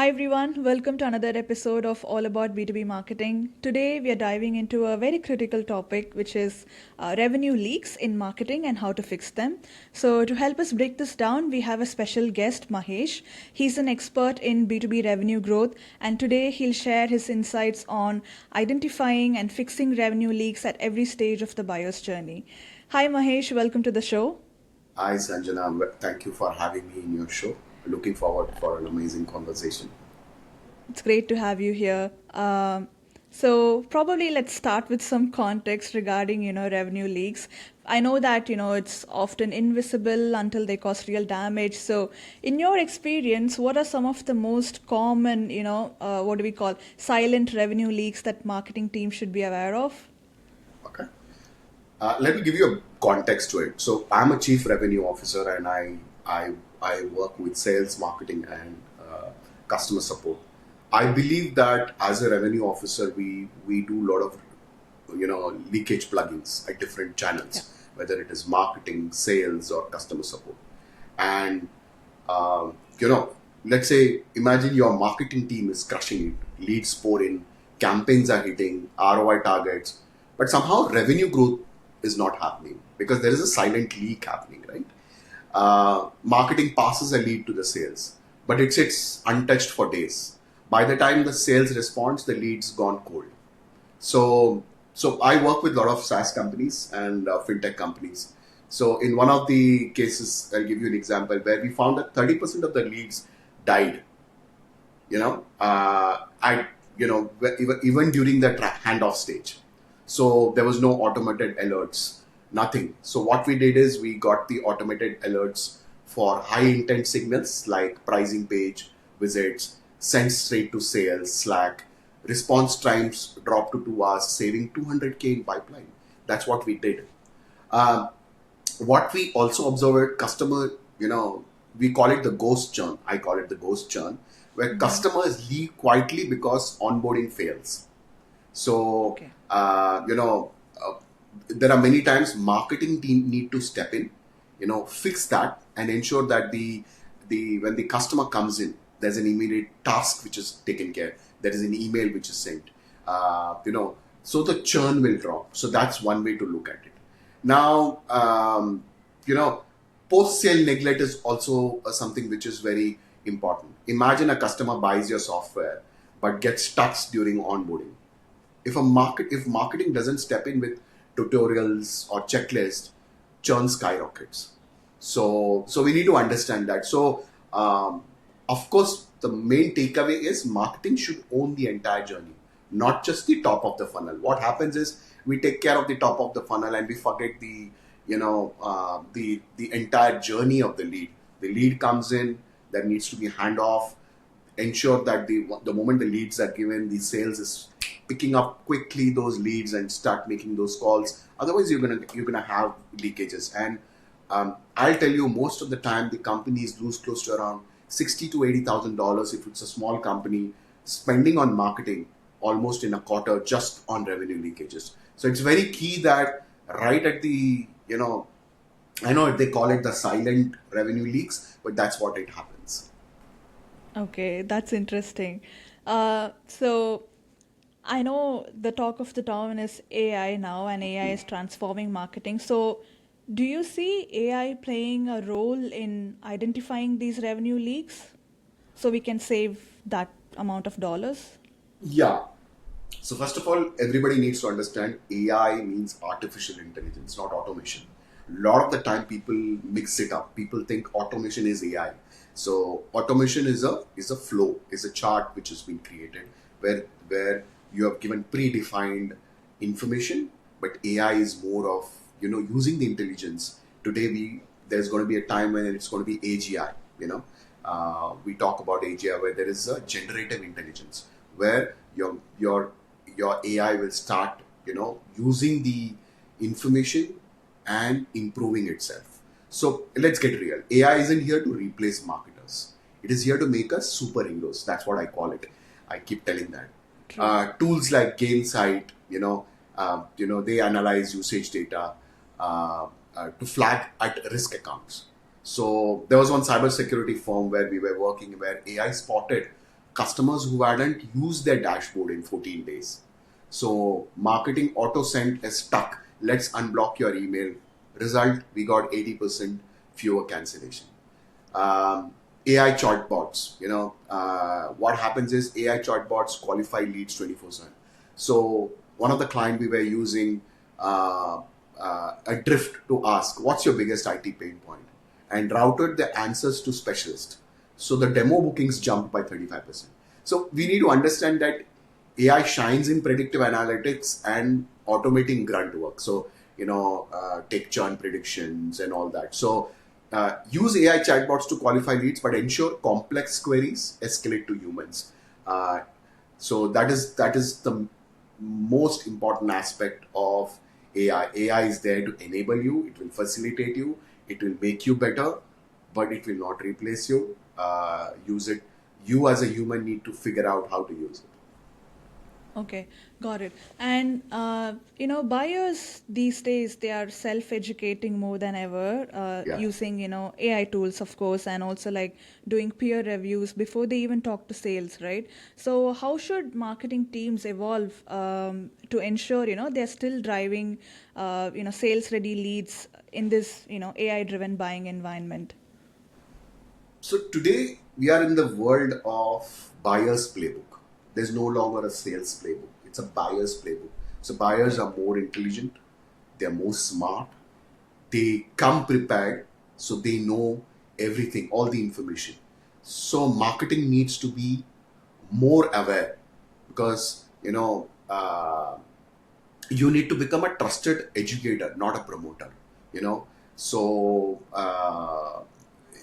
Hi everyone, welcome to another episode of All About B2B Marketing. Today we are diving into a very critical topic which is revenue leaks in marketing and how to fix them. So, to help us break this down, we have a special guest, Mahesh. He's an expert in B2B revenue growth, and today he'll share his insights on identifying and fixing revenue leaks at every stage of the buyer's journey. Hi Mahesh, welcome to the show. Hi, Sanjana. Thank you for having me in your show. Looking forward for an amazing conversation. It's great to have you here. So probably let's start with some context regarding, revenue leaks. I know that, it's often invisible until they cause real damage. So in your experience, what are some of the most common, what do we call silent revenue leaks that marketing teams should be aware of? Okay. Let me give you a context to it. So, I'm a chief revenue officer, and I work with sales, marketing, and customer support. I believe that as a revenue officer, we do a lot of leakage plugins at different Yeah. channels, whether it is marketing, sales, or customer support. And you know, let's say imagine your marketing team is crushing it, leads pour in, campaigns are hitting, ROI targets, but somehow revenue growth is not happening because there is a silent leak happening, right? Marketing passes a lead to the sales, but it sits untouched for days. By the time the sales responds, the lead's gone cold. So I work with a lot of SaaS companies and fintech companies. So in one of the cases, I'll give you an example where we found that 30% of the leads died. I even during the handoff stage. So there was no automated alerts, nothing. So what we did is we got the automated alerts for high intent signals like pricing page visits, sent straight to sales, Slack. Response times dropped to 2 hours, saving 200K in pipeline. That's what we did. Um, what we also observed, customer, we call it the ghost churn. I call it the ghost churn, where Mm-hmm. customers leave quietly because onboarding fails. So, Okay. there are many times marketing team need to step in, fix that and ensure that the when the customer comes in, there's an immediate task which is taken care. There is an email which is sent. So the churn will drop. So that's one way to look at it. Now, you know, post sale neglect is also something which is very important. Imagine a customer buys your software but gets stuck during onboarding. If marketing doesn't step in with tutorials or checklists, churn skyrockets. So we need to understand that. So of course, the main takeaway is marketing should own the entire journey, not just the top of the funnel. What happens is we take care of the top of the funnel and we forget the entire journey of the lead. The lead comes in, there needs to be handoff, ensure that the moment the leads are given, the sales is picking up quickly those leads and start making those calls. Otherwise, you're gonna have leakages. And I'll tell you, most of the time, the companies lose close to around $60,000 to $80,000 if it's a small company spending on marketing almost in a quarter just on revenue leakages. So it's very key that right at the I know they call it the silent revenue leaks, but that's what it happens. Okay, that's interesting. So I know the talk of the town is AI now, and AI is transforming marketing. So, do you see AI playing a role in identifying these revenue leaks so we can save that amount of dollars? Yeah. So first of all, everybody needs to understand AI means artificial intelligence, not automation. A lot of the time people mix it up. People think automation is AI. So automation is a flow, is a chart which has been created where you have given predefined information, but AI is more of using the intelligence. Today there's going to be a time when it's going to be AGI. We talk about AGI where there is a generative intelligence where your AI will start, using the information and improving itself. So let's get real. AI isn't here to replace marketers. It is here to make us superheroes. That's what I call it. I keep telling that. True. Tools like Gainsight, they analyze usage data to flag at risk accounts. So there was one cybersecurity firm where we were working where AI spotted customers who hadn't used their dashboard in 14 days. So marketing auto sent is stuck. Let's unblock your email. Result, we got 80% fewer cancellation. AI chatbots, what happens is AI chatbots qualify leads 24/7. So one of the client we were using a drift to ask, what's your biggest IT pain point? And routed the answers to specialist. So the demo bookings jumped by 35%. So we need to understand that AI shines in predictive analytics and automating grunt work. So, take churn predictions and all that. So use AI chatbots to qualify leads, but ensure complex queries escalate to humans. Uh, so that is the most important aspect of AI. AI is there to enable you. It will facilitate you. It will make you better, but it will not replace you. Use it. You as a human need to figure out how to use it. Okay, got it. And buyers these days, they are self-educating more than ever, Yeah. using AI tools, of course, and also like doing peer reviews before they even talk to sales, right? So how should marketing teams evolve to ensure they're still driving sales-ready leads in this AI-driven buying environment? So today we are in the world of buyer's playbook. There's no longer a sales playbook. It's a buyer's playbook. So buyers Correct. are more intelligent, they're more smart, they come prepared, so they know everything, all the information. So marketing needs to be more aware because you need to become a trusted educator, not a promoter. You know, so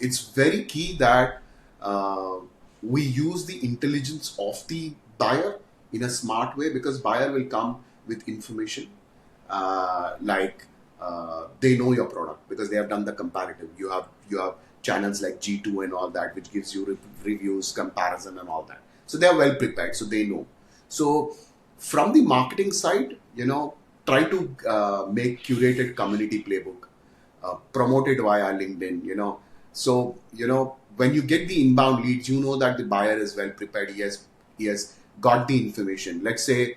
it's very key that uh, we use the intelligence of the buyer in a smart way because buyer will come with information they know your product because they have done the comparative. You have channels like G2 and all that, which gives you reviews, comparison, and all that. So they are well prepared, so they know. So from the marketing side, try to make curated community playbook, promote it via LinkedIn. So when you get the inbound leads, you know that the buyer is well prepared. He has got the information. Let's say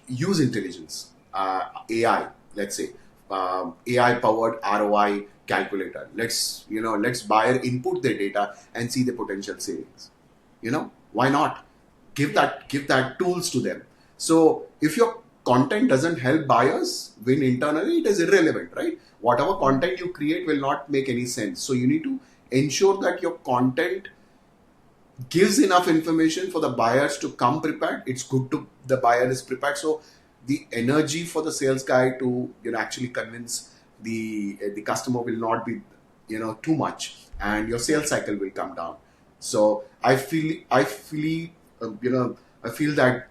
use intelligence, AI. Let's say AI powered ROI calculator. Let's buyer input their data and see the potential savings. Why not give Yeah. that tools to them? So if your content doesn't help buyers win internally, it is irrelevant, right? Whatever content you create will not make any sense. So you need to ensure that your content gives enough information for the buyers to come prepared. It's good to the buyer is prepared. So the energy for the sales guy to actually convince the customer will not be too much, and your sales Right. cycle will come down. So I feel that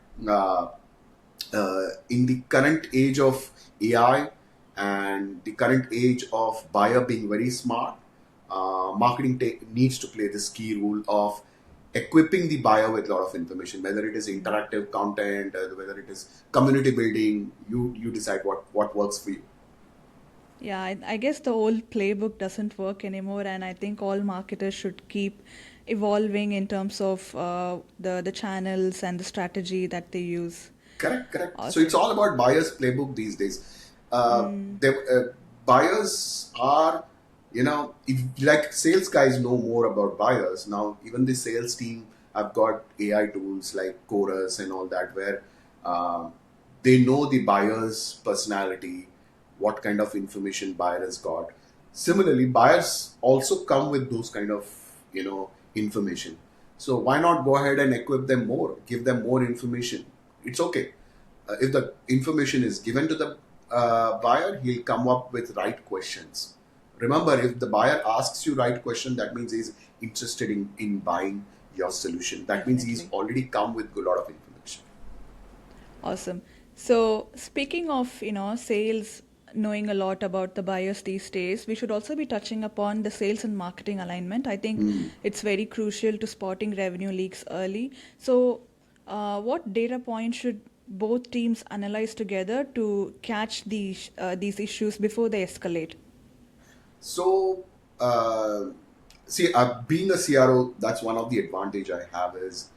in the current age of AI and the current age of buyer being very smart, marketing needs to play this key role of equipping the buyer with a lot of information, whether it is interactive content, whether it is community building. You decide what works for you. Yeah, I guess the old playbook doesn't work anymore, and I think all marketers should keep evolving in terms of the channels and the strategy that they use. Correct. So it's Awesome. all about buyers playbook these days. Buyers are, if like sales guys know more about buyers now. Even the sales team have got AI tools like Chorus and all that, where uh, they know the buyer's personality, what kind of information buyer has got. Similarly, buyers also come with those kind of information. So why not go ahead and equip them more, give them more information? It's okay. If the information is given to the buyer, he'll come up with right questions. Remember, if the buyer asks you right question, that means he's interested in buying your solution. That means he's Definitely. already come with a lot of information. Awesome. So, speaking of, sales knowing a lot about the buyers these days, we should also be touching upon the sales and marketing alignment. I think it's very crucial to spotting revenue leaks early. So, what data points should both teams analyze together to catch these issues before they escalate? So, uh, See, being a CRO, that's one of the advantage I have is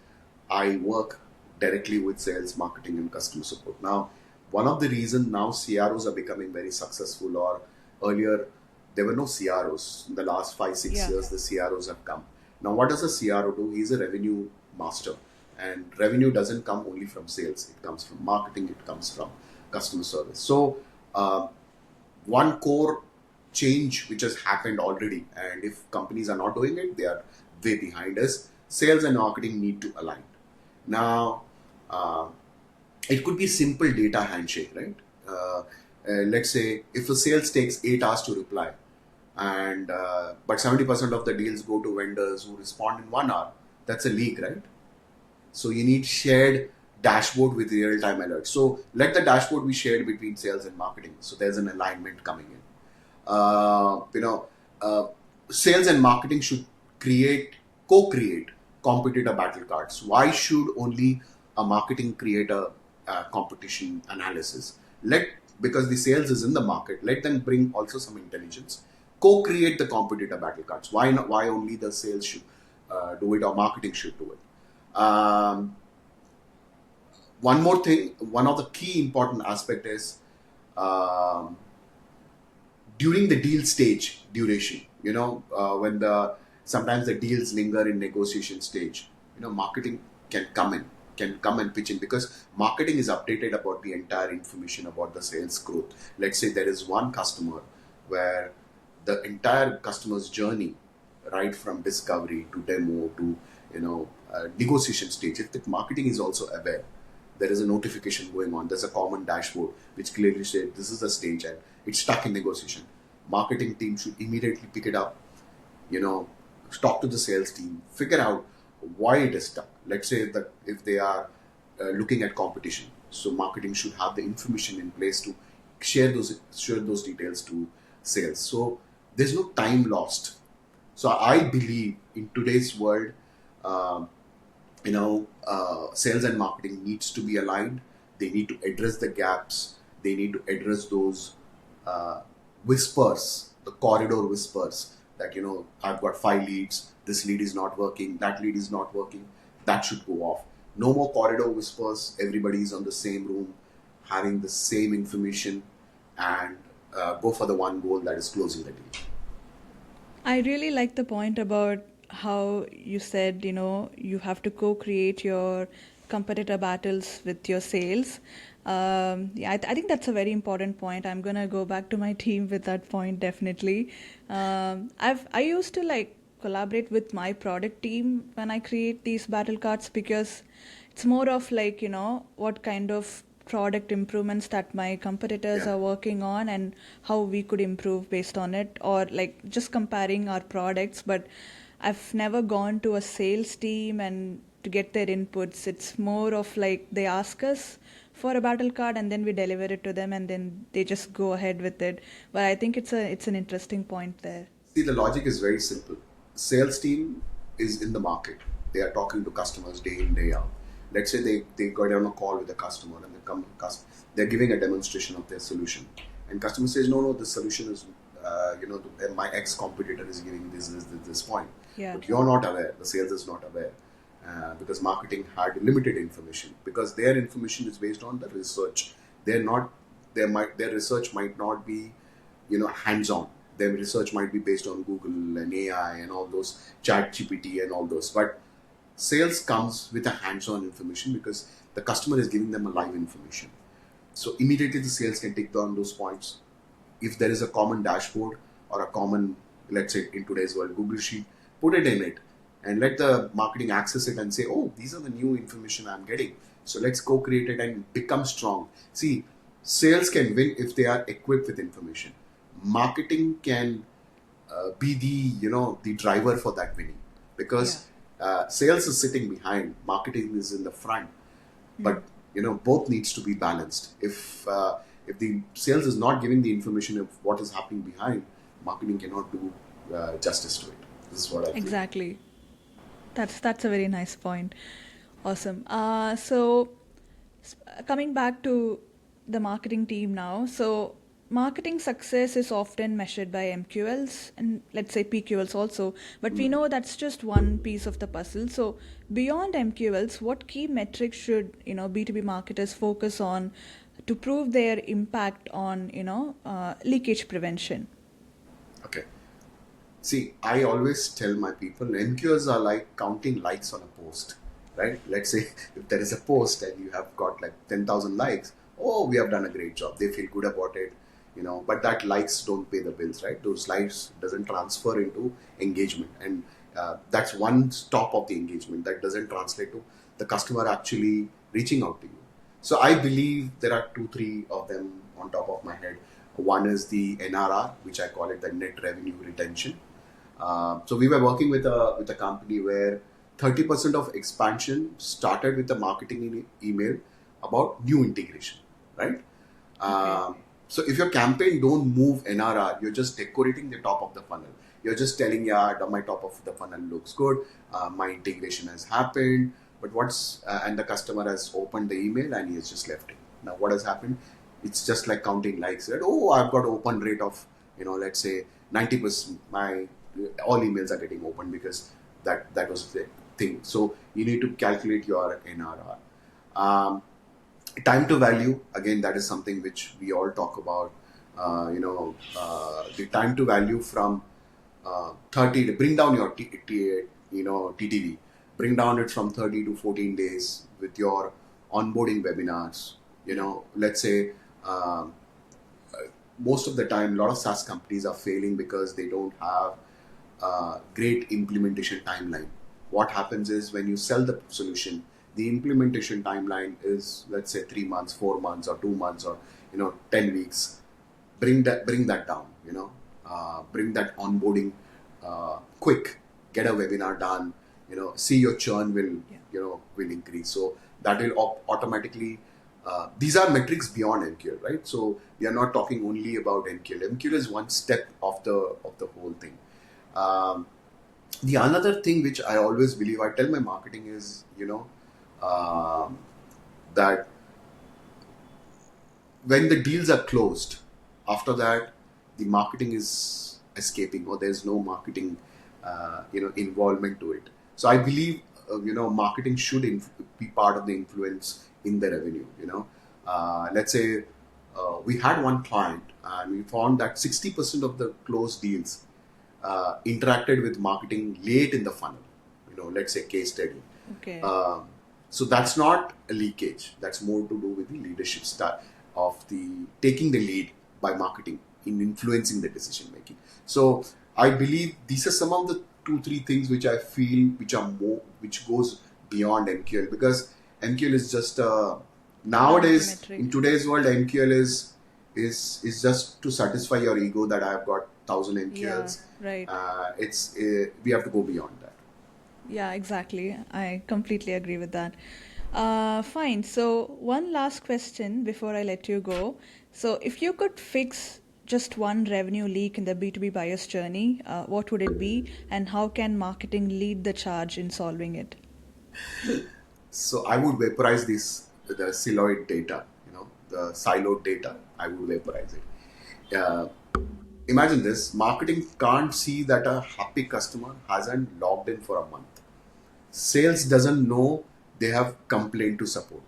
I work directly with sales, marketing, and customer support. Now, one of the reasons now CROs are becoming very successful, or earlier there were no CROs. In the last 5 6 years, the CROs have come. Now, what does a CRO do? He's a revenue master, and revenue doesn't come only from sales. It comes from marketing. It comes from customer service. So, uh, one core change which has happened already, and if companies are not doing it, they are way behind us. Sales and marketing need to align. Now, uh, it could be simple data handshake, right? Let's say if the sales takes 8 hours to reply, and but 70% of the deals go to vendors who respond in 1 hour, that's a leak, right? So you need shared dashboard with real-time alerts. So let the dashboard be shared between sales and marketing. So there's an alignment coming in. Uh, you know, uh, Sales and marketing should co-create competitor battle cards. Why should only a marketing create a competition analysis? Because the sales is in the market, let them bring also some intelligence. Co-create the competitor battle cards. Why not? Why only the sales should do it or marketing should do it? One more thing. One of the key important aspect is. Um, During the deal stage duration, when the sometimes the deals linger in negotiation stage, marketing can come in can come and pitch in, because marketing is updated about the entire information about the sales growth. Let's say there is one customer where the entire customer's journey, right from discovery to demo to negotiation stage, if the marketing is also aware, there is a notification going on, there's a common dashboard which clearly says this is the stage and it's stuck in negotiation. Marketing team should immediately pick it up, you know talk to the sales team, figure out why it is stuck. Let's say that if they are looking at competition, so marketing should have the information in place to share those details to sales, so there's no time lost. So I believe in today's world, um, sales and marketing needs to be aligned. They need to address the gaps. They need to address those uh, whispers, the corridor whispers, that I've got 5 leads. This lead is not working. That lead is not working. That should go off. No more corridor whispers. Everybody is on the same room, having the same information, and go for the one goal, that is closing the deal. I really like the point about how you said, you have to co-create your competitor battles with your sales. Yeah, I think that's a very important point. I'm gonna go back to my team with that point definitely. I used to like collaborate with my product team when I create these battle cards, because it's more of like, what kind of product improvements that my competitors Yeah. are working on and how we could improve based on it, or like just comparing our products. But I've never gone to a sales team and to get their inputs. It's more of like they ask us for a battle card and then we deliver it to them and then they just go ahead with it. But I think it's an interesting point there. See, the logic is very simple. Sales team is in the market. They are talking to customers day in, day out. Let's say they got on a call with a customer, and they're giving a demonstration of their solution. And customer says, no, this solution is, my ex-competitor is giving this point. Yeah. But you're not aware. The sales is not aware. Because marketing had limited information, because their information is based on the research. They're not, their research might not be hands-on. Their research might be based on Google and AI and all those, chat GPT and all those. But sales comes with a hands-on information, because the customer is giving them a live information. So immediately the sales can take down those points. If there is a common dashboard or a common, let's say in today's world, Google Sheet, put it in it and let the marketing access it and say, oh, these are the new information I'm getting. So let's co-create it and become strong. See, sales can win if they are equipped with information. Marketing can be the driver for that winning, Yeah. because sales is sitting behind, marketing is in the front. But both needs to be balanced. If the sales is not giving the information of what is happening behind, marketing cannot do justice to it. This is what I feel. Exactly. That's a very nice point. Awesome. So coming back to the marketing team now. So marketing success is often measured by MQLs and let's say PQLs also, but we know that's just one piece of the puzzle. So beyond MQLs, what key metrics should B2B marketers focus on to prove their impact on leakage prevention? Okay. See, I always tell my people MQs are like counting likes on a post, right? Let's say if there is a post and you have got like 10,000 likes, oh, we have done a great job. They feel good about it, but that likes don't pay the bills, right? Those likes doesn't transfer into engagement. And that's one stop of the engagement that doesn't translate to the customer actually reaching out to you. So I believe there are two, three of them on top of my head. One is the NRR, which I call it the net revenue retention. So we were working with a company where 30% of expansion started with a marketing email about new integration, right? Okay. So if your campaign don't move NRR, you're just decorating the top of the funnel. You're just telling, yeah, my top of the funnel looks good. My integration has happened, but and the customer has opened the email and he has just left it. Now what has happened? It's just like counting likes, right? Oh, I've got open rate of, let's say 90%. My all emails are getting opened because that was the thing. So you need to calculate your NRR. Time to value, again, that is something which we all talk about. The time to value from 30 to bring down your TTV, bring down it from 30 to 14 days with your onboarding webinars. Let's say most of the time, a lot of SaaS companies are failing because they don't have great implementation timeline. What happens is when you sell the solution, the implementation timeline is, let's say, 3 months, 4 months, or 2 months, or 10 weeks. Bring that down. Bring that onboarding quick. Get a webinar done. See your churn will increase. So that will automatically. These are metrics beyond MQL, right? So we are not talking only about MQL. MQL is one step of the whole thing. The another thing which I always believe, I tell my marketing is, that when the deals are closed, after that, the marketing is escaping or there's no marketing, involvement to it. So I believe, marketing should be part of the influence in the revenue. Let's say we had one client and we found that 60% of the closed deals interacted with marketing late in the funnel. Let's say case study. Okay. So that's not a leakage. That's more to do with the leadership style of the taking the lead by marketing in influencing the decision making. So I believe these are some of the 2-3 things which I feel which goes beyond MQL, because MQL is just nowadays Metric. in today's world, MQL is just to satisfy your ego that I've got 1,000 MQLs. Yeah, right. We have to go beyond that. Yeah, exactly. I completely agree with that. Fine. So, one last question before I let you go. So, if you could fix just one revenue leak in the B2B buyer's journey, what would it be, and how can marketing lead the charge in solving it? So I would vaporize the siloed data, the siloed data. I would vaporize it. Imagine this: marketing can't see that a happy customer hasn't logged in for a month. Sales doesn't know they have complained to support.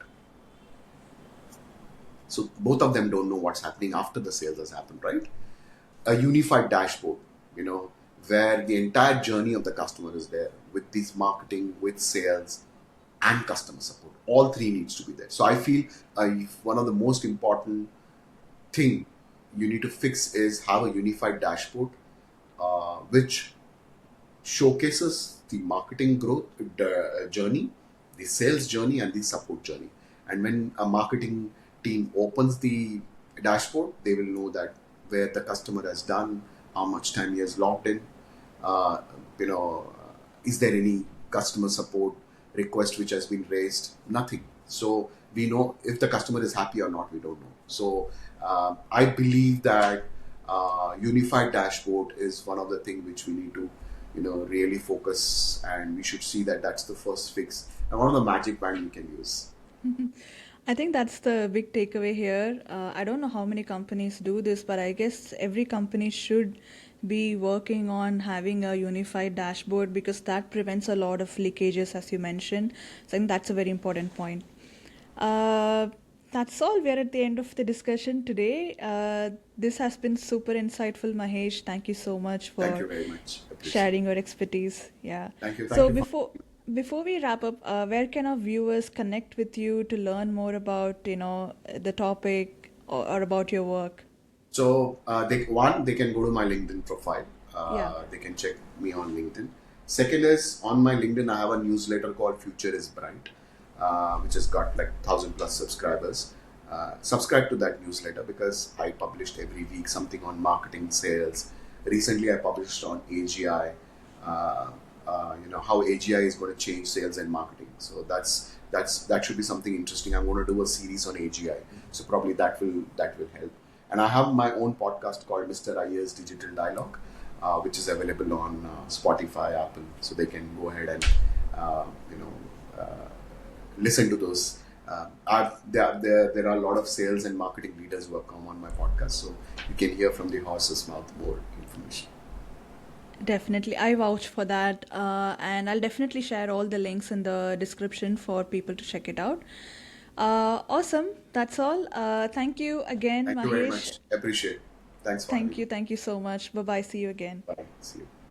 So both of them don't know what's happening after the sales has happened, right? A unified dashboard, where the entire journey of the customer is there with this marketing, with sales, and customer support. All three needs to be there. So I feel one of the most important thing you need to fix is have a unified dashboard, which showcases the marketing growth journey, the sales journey, and the support journey. And when a marketing team opens the dashboard, they will know that where the customer has done, how much time he has logged in, uh, is there any customer support request which has been raised? Nothing. So we know if the customer is happy or not, we don't know. So I believe that unified dashboard is one of the things which we need to really focus, and we should see that that's the first fix and one of the magic band we can use. I think that's the big takeaway here. I don't know how many companies do this, but I guess every company should be working on having a unified dashboard because that prevents a lot of leakages, as you mentioned. So I think that's a very important point. Uh, that's all. We're at the end of the discussion today. This has been super insightful, Mahesh. Thank you so much Thank for you very much. Appreciate sharing it. your expertise. Yeah. Thank you. Thank So you for. before we wrap up, where can our viewers connect with you to learn more about the topic or about your work? So they can go to my LinkedIn profile. Yeah. They can check me on LinkedIn. Second is on my LinkedIn, I have a newsletter called Future is Bright, which has got like 1,000+ subscribers. Subscribe to that newsletter because I published every week something on marketing, sales. Recently, I published on AGI. How AGI is going to change sales and marketing. So that should be something interesting. I'm going to do a series on AGI. So probably that will help. And I have my own podcast called Mr. Iyer's Digital Dialogue, which is available on Spotify, Apple, so they can go ahead and uh, you know uh, listen to those. There are a lot of sales and marketing leaders who have come on my podcast, so you can hear from the horse's mouth more information. Definitely. I vouch for that. And I'll definitely share all the links in the description for people to check it out. Awesome. That's all. Thank you again, Thank you very Mahesh. much. Appreciate it. Thanks for having Thank me. you. Thank you so much. Bye bye. See you again. Bye. See you.